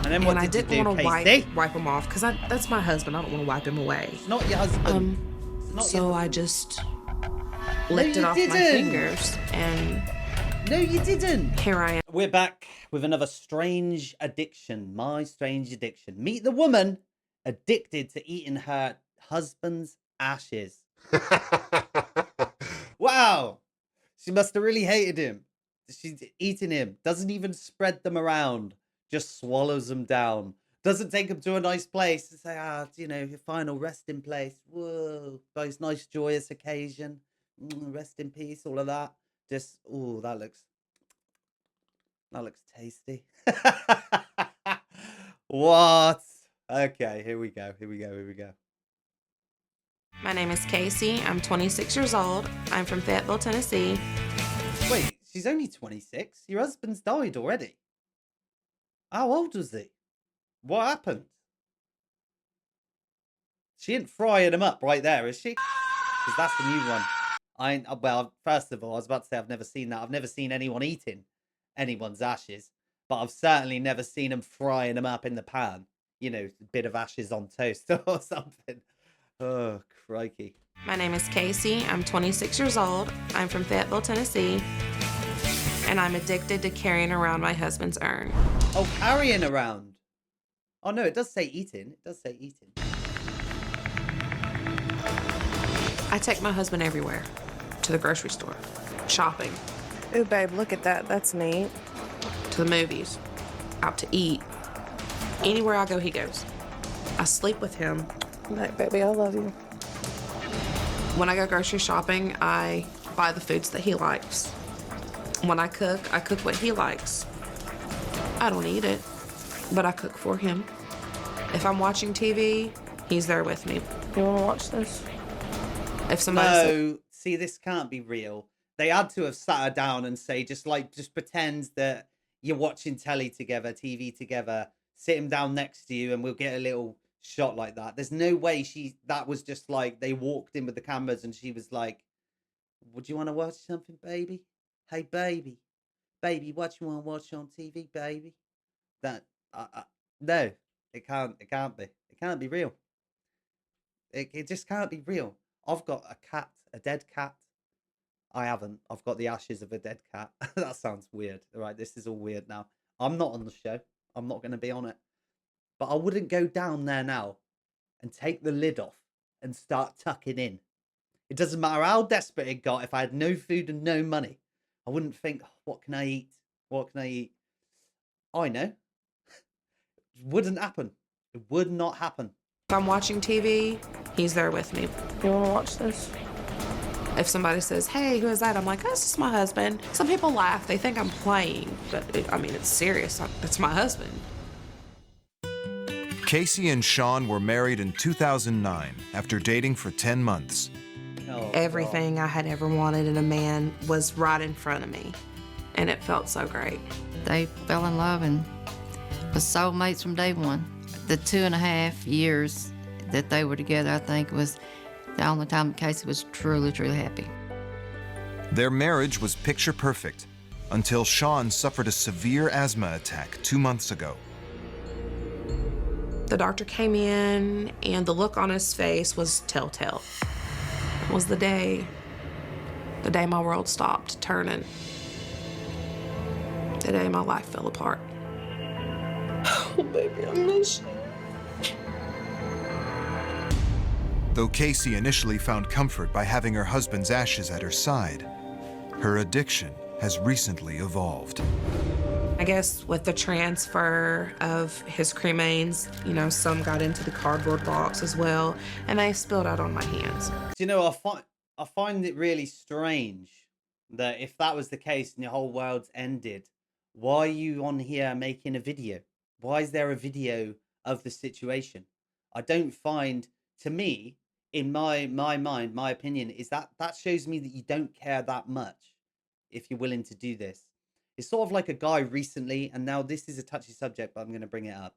And then what and I did you didn't do, want to Casey? wipe him off because that's my husband. I don't want to wipe him away. It's not your husband. It's not So your I husband. just No, licked it you off my didn't. fingers, and No, you didn't. here I am. We're back with another strange addiction. My strange addiction. Meet the woman addicted to eating her husband's ashes. Wow. She must have really hated him. She's eating him. Doesn't even spread them around. Just swallows them down. Doesn't take them to a nice place and say, your final resting place. Whoa. Nice joyous occasion. Rest in peace, all of that. Just, that looks tasty. What? Okay, here we go. My name is Casey. I'm 26 years old. I'm from Fayetteville, Tennessee. Wait, she's only 26? Your husband's died already? How old was he? What happened? She ain't frying him up right there, is she? Because that's the new one. Well, first of all, I was about to say I've never seen that. I've never seen anyone eating anyone's ashes, but I've certainly never seen them frying them up in the pan. You know, a bit of ashes on toast or something. Oh, crikey. My name is Casey. I'm 26 years old. I'm from Fayetteville, Tennessee. And I'm addicted to carrying around my husband's urn. Oh, carrying around. Oh, no, it does say eating. I take my husband everywhere. To the grocery store. Shopping. Ooh, babe, look at that. That's neat. To the movies. Out to eat. Anywhere I go, he goes. I sleep with him. Like, baby, I love you. When I go grocery shopping, I buy the foods that he likes. When I cook what he likes. I don't eat it, but I cook for him. If I'm watching TV, he's there with me. You want to watch this? If somebody No, see, this can't be real. They had to have sat her down and say, just pretend that you're watching telly together, TV together, sit him down next to you, and we'll get a little shot like that. There's no way that was just like they walked in with the cameras and she was like, would you want to watch something, baby? Hey, baby, what you want to watch on TV, baby? No, it can't be real. It just can't be real. I've got a dead cat. I haven't. I've got the ashes of a dead cat. That sounds weird. All right, this is all weird now. I'm not on the show. I'm not going to be on it. But I wouldn't go down there now and take the lid off and start tucking in. It doesn't matter how desperate it got. If I had no food and no money, I wouldn't think, what can I eat? I know. It wouldn't happen. It would not happen. If I'm watching TV, he's there with me. You want to watch this? If somebody says, hey, who is that? I'm like, oh, this is my husband. Some people laugh. They think I'm playing, but it's serious. It's my husband. Casey and Sean were married in 2009 after dating for 10 months. Oh, Everything I had ever wanted in a man was right in front of me, and it felt so great. They fell in love and was soulmates from day one. The 2.5 years that they were together, I think, was the only time Casey was truly, truly happy. Their marriage was picture perfect until Sean suffered a severe asthma attack 2 months ago. The doctor came in, and the look on his face was telltale. It was the day my world stopped turning. The day my life fell apart. Oh, baby, I miss you. Though Casey initially found comfort by having her husband's ashes at her side, her addiction has recently evolved. I guess with the transfer of his cremains, some got into the cardboard box as well, and they spilled out on my hands. I find it really strange that if that was the case and your whole world's ended, why are you on here making a video? Why is there a video of the situation? I don't find, to me, in my mind, my opinion, is that shows me that you don't care that much if you're willing to do this. It's sort of like a guy recently, and now this is a touchy subject, but I'm going to bring it up.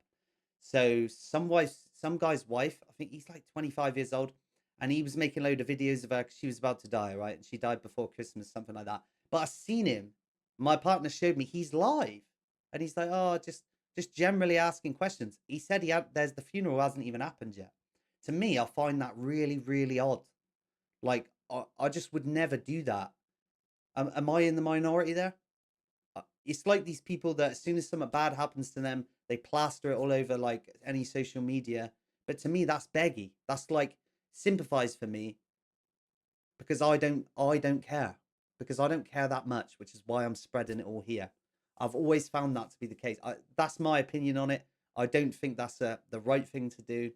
So some guy's wife, I think he's like 25 years old, and he was making a load of videos of her because she was about to die, right? And she died before Christmas, something like that. But I've seen him. My partner showed me he's live, and he's like, "Oh, just just generally asking questions. He said the funeral hasn't even happened yet. To me, I find that really, really odd. Like, I just would never do that. Am I in the minority there? It's like these people that as soon as something bad happens to them, they plaster it all over like any social media. But to me, that's beggy. That's like sympathize for me because I don't care. Because I don't care that much, which is why I'm spreading it all here. I've always found that to be the case. That's my opinion on it. I don't think that's the right thing to do.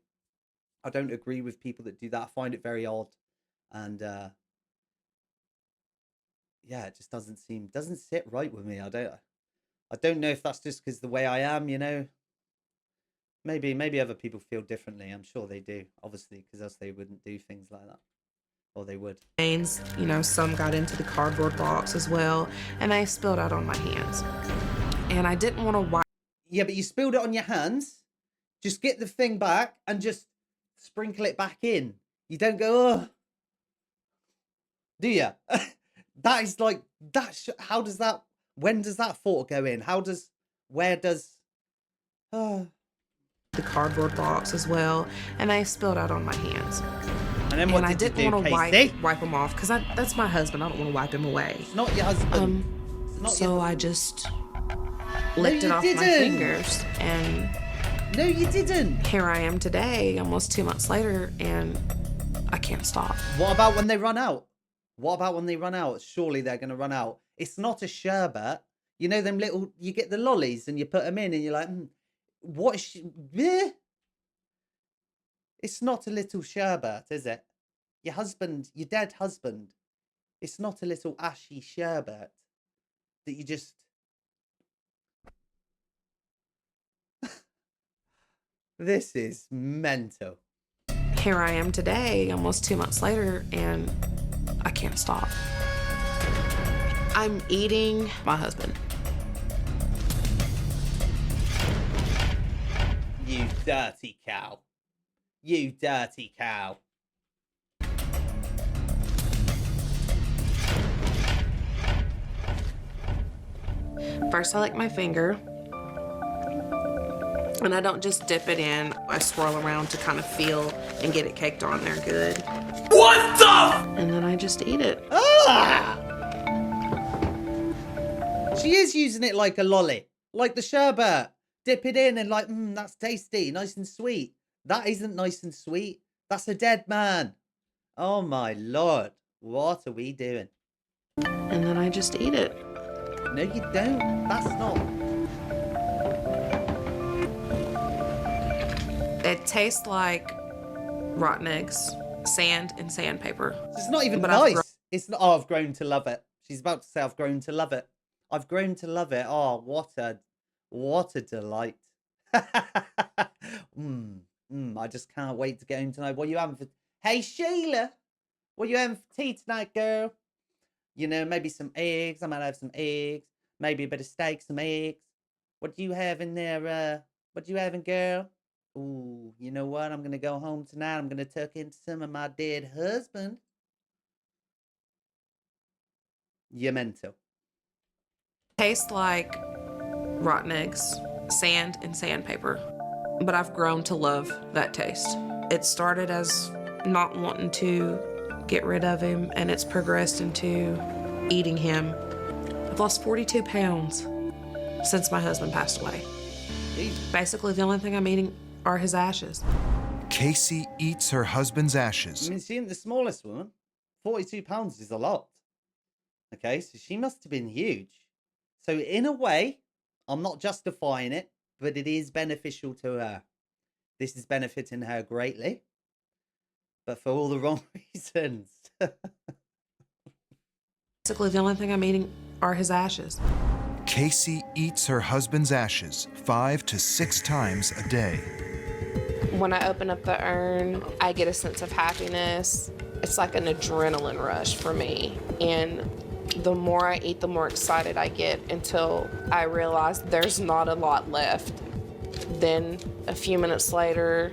I don't agree with people that do that. I find it very odd. And yeah, it just doesn't sit right with me. I don't know if that's just because the way I am, you know. Maybe other people feel differently. I'm sure they do, obviously, because else they wouldn't do things like that. Or they would. You know, some got into the cardboard box as well, and they spilled out on my hands. And I didn't want to wipe. Yeah, but you spilled it on your hands. Just get the thing back and just sprinkle it back in. You don't go, oh. Do you? That is like, how does that, when does that thought go in? Where does, the cardboard box as well, and they spilled out on my hands. And then what I did you didn't do, want to Casey? wipe them off because that's my husband. I don't want to wipe him away. It's not your husband. So I just licked it off my fingers, and no, you didn't. Here I am today, almost 2 months later, and I can't stop. What about when they run out? Surely they're going to run out. It's not a sherbet. You know them little, you get the lollies and you put them in and you're like, what is It's not a little sherbet, is it? Your dead husband. It's not a little ashy sherbet that you just... This is mental. Here I am today, almost 2 months later, and I can't stop. I'm eating my husband. You dirty cow. You dirty cow. First, I lick my finger. And I don't just dip it in. I swirl around to kind of feel and get it caked on there good. What the? And then I just eat it. Ah! She is using it like a lolly. Like the sherbet. Dip it in and like, that's tasty. Nice and sweet. That isn't nice and sweet. That's a dead man. Oh my Lord. What are we doing? And then I just eat it. No, you don't. That's not. It tastes like rotten eggs, sand, and sandpaper. It's not even But nice. It's not. Oh, I've grown to love it. She's about to say, I've grown to love it. I've grown to love it. Oh, what a delight. I just can't wait to get home tonight. What are you having for... Hey, Sheila. What are you having for tea tonight, girl? You know, maybe some eggs. I might have some eggs. Maybe a bit of steak, some eggs. What do you have in there? What do you having, girl? Ooh, you know what? I'm going to go home tonight. I'm going to tuck into some of my dead husband. You're mental. Tastes like rotten eggs, sand, and sandpaper. But I've grown to love that taste. It started as not wanting to get rid of him, and it's progressed into eating him. I've lost 42 pounds since my husband passed away. Basically, the only thing I'm eating are his ashes. Casey eats her husband's ashes. I mean, she ain't the smallest woman. 42 pounds is a lot. Okay, so she must have been huge. So in a way, I'm not justifying it, but it is beneficial to her. This is benefiting her greatly, but for all the wrong reasons. Basically, the only thing I'm eating are his ashes. Casey eats her husband's ashes 5 to 6 times a day. When I open up the urn, I get a sense of happiness. It's like an adrenaline rush for me. And the more I eat, the more excited I get until I realize there's not a lot left. Then a few minutes later,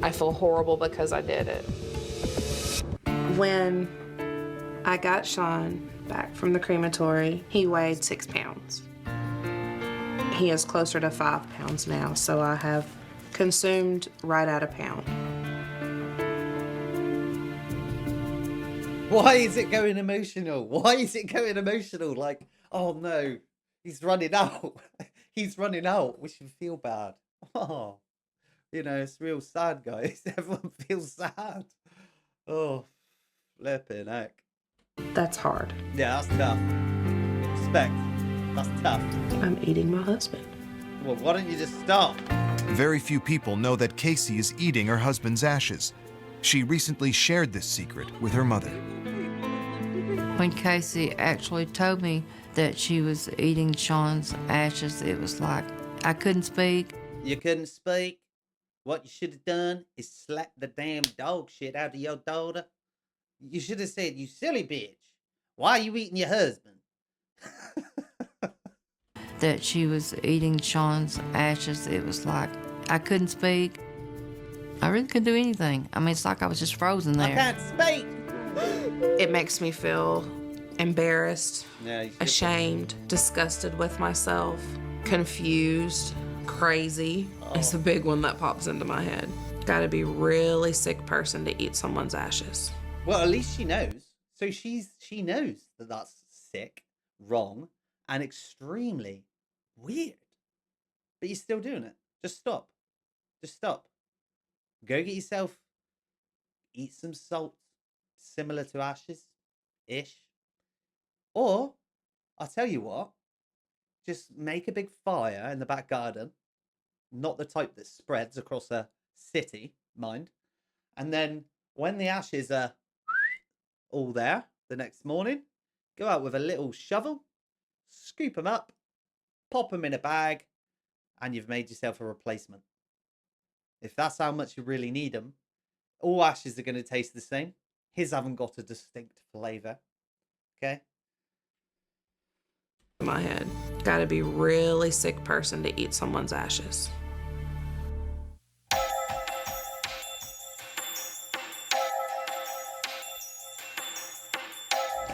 I feel horrible because I did it. When I got Sean back from the crematory, he weighed 6 pounds. He is closer to 5 pounds now, so I have consumed right at a pound. Why is it going emotional? Why is it going emotional? Like, oh no, he's running out. He's running out. We should feel bad. Oh, it's real sad, guys. Everyone feels sad. Oh, flipping heck. That's hard. Yeah, that's tough. Respect. That's tough. I'm eating my husband. Well, why don't you just stop? Very few people know that Casey is eating her husband's ashes. She recently shared this secret with her mother. When Casey actually told me that she was eating Sean's ashes, it was like I couldn't speak. You couldn't speak? What you should have done is slap the damn dog shit out of your daughter. You should have said, "You silly bitch. Why are you eating your husband?" That she was eating Sean's ashes, it was like I couldn't speak. I really couldn't do anything. I mean, it's like I was just frozen I there. can't speak. It makes me feel embarrassed, Yeah, you should. ashamed, disgusted with myself, confused, crazy. It's a big one that pops into my head. Gotta be really sick person to eat someone's ashes. Well, at least she knows. So she knows that that's sick, wrong, and extremely weird. But you're still doing it. Just stop. Just stop. Go get yourself. Eat some salt, similar to ashes-ish. Or, I'll tell you what. Just make a big fire in the back garden. Not the type that spreads across a city, mind. And then when the ashes are all there the next morning, go out with a little shovel, scoop them up, pop them in a bag, and you've made yourself a replacement. If that's how much you really need them, all ashes are going to taste the same. His haven't got a distinct flavour. Okay? In my head. Gotta be really sick person to eat someone's ashes.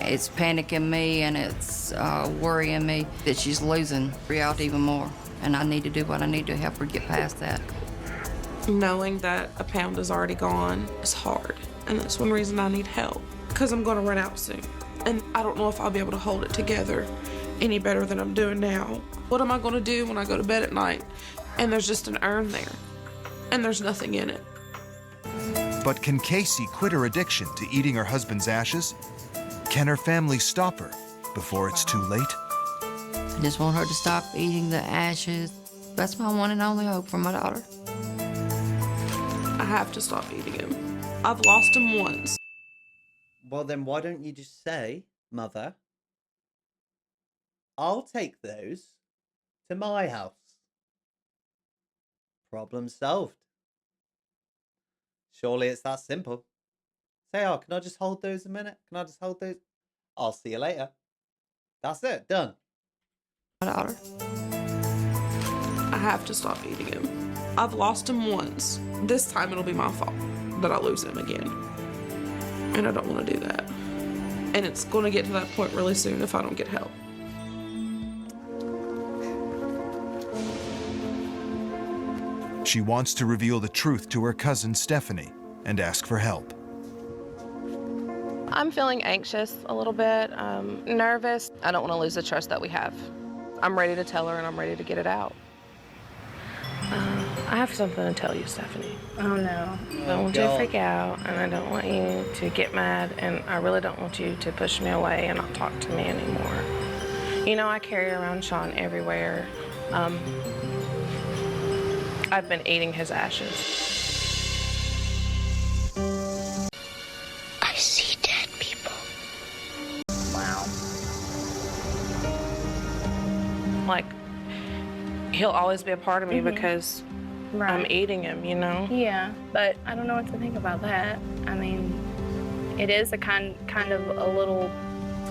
It's panicking me and it's worrying me that she's losing reality even more. And I need to do what I need to help her get past that. Knowing that a pound is already gone is hard. And that's one reason I need help. Because I'm gonna run out soon. And I don't know if I'll be able to hold it together any better than I'm doing now. What am I gonna do when I go to bed at night and there's just an urn there and there's nothing in it? But can Casey quit her addiction to eating her husband's ashes? Can her family stop her before it's too late? I just want her to stop eating the ashes. That's my one and only hope for my daughter. I have to stop eating him. I've lost him once. Well, then why don't you just say, Mother, I'll take those to my house. Problem solved. Surely it's that simple. Say, oh, can I just hold those a minute? Can I just hold those? I'll see you later. That's it. Done. My daughter. I have to stop eating him. I've lost him once. This time it'll be my fault that I lose him again. And I don't want to do that. And it's going to get to that point really soon if I don't get help. She wants to reveal the truth to her cousin Stephanie and ask for help. I'm feeling anxious a little bit, nervous. I don't want to lose the trust that we have. I'm ready to tell her and I'm ready to get it out. I have something to tell you, Stephanie. Oh no. I don't want you to freak out, and I don't want you to get mad, and I really don't want you to push me away and not talk to me anymore. You know, I carry around Sean everywhere. I've been eating his ashes. I see dead people. Wow. Like, he'll always be a part of me because Right. I'm eating him, you know? Yeah, but I don't know what to think about that. I mean, it is a kind of a little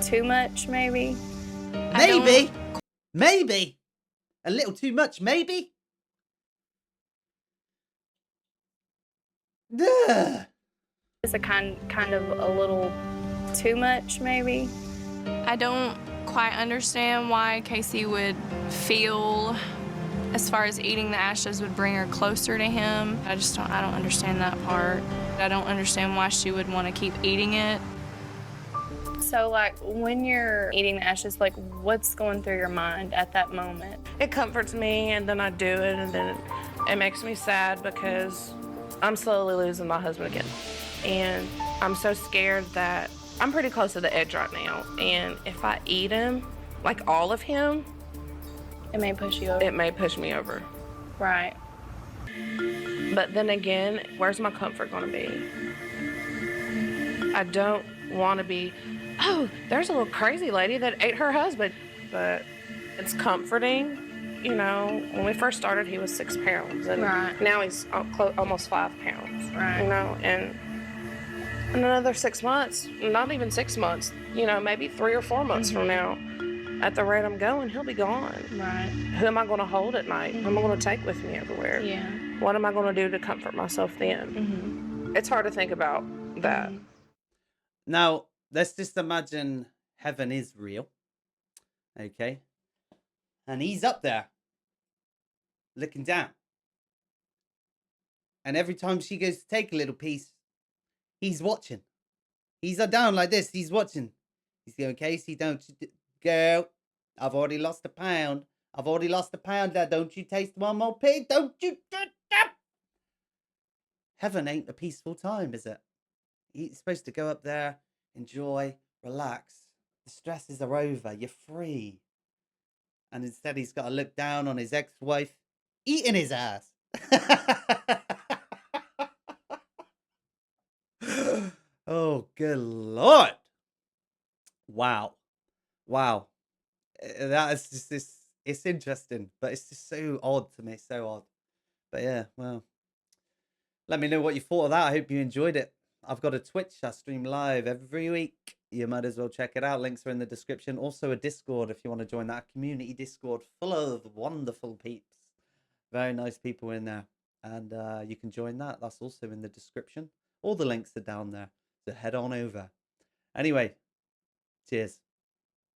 too much, maybe. Maybe. Maybe. A little too much, maybe. Ugh. It's a kind of a little too much, maybe. I don't quite understand why Casey would feel as far as eating the ashes would bring her closer to him. I don't understand that part. I don't understand why she would want to keep eating it. So, like, when you're eating the ashes, like, what's going through your mind at that moment? It comforts me, and then I do it, and then it makes me sad because I'm slowly losing my husband again. And I'm so scared that I'm pretty close to the edge right now. And if I eat him, like all of him, It may push you over. it may push me over. Right. But then again, where's my comfort going to be? I don't want to be, oh, there's a little crazy lady that ate her husband. But it's comforting. You know, when we first started, he was 6 pounds. And Right. now he's almost 5 pounds. Right. You know, and in another 6 months, not even 6 months, you know, maybe 3 or 4 months from now, at the rate I'm going, he'll be gone. Right. Who am I going to hold at night? Who am I going to take with me everywhere? Yeah. What am I going to do to comfort myself then? It's hard to think about that. Now, let's just imagine heaven is real. Okay. And he's up there looking down. And every time she goes to take a little piece, he's watching. He's down like this. He's watching. He's going, Casey, don't you, girl, I've already lost a pound. I've already lost a pound there. Don't you taste one more piece? Don't you? Heaven ain't a peaceful time, is it? He's supposed to go up there, enjoy, relax. The stresses are over. You're free. And instead, he's got to look down on his ex-wife eating his ass. Oh, good Lord. Wow. Wow. That is just this. It's interesting, but it's just so odd to me. So odd. But yeah, well. Let me know what you thought of that. I hope you enjoyed it. I've got a Twitch. I stream live every week. You might as well check it out. Links are in the description. Also a Discord if you want to join that community Discord full of wonderful peeps. Very nice people in there. And you can join that. That's also in the description. All the links are down there. So head on over. Anyway, cheers.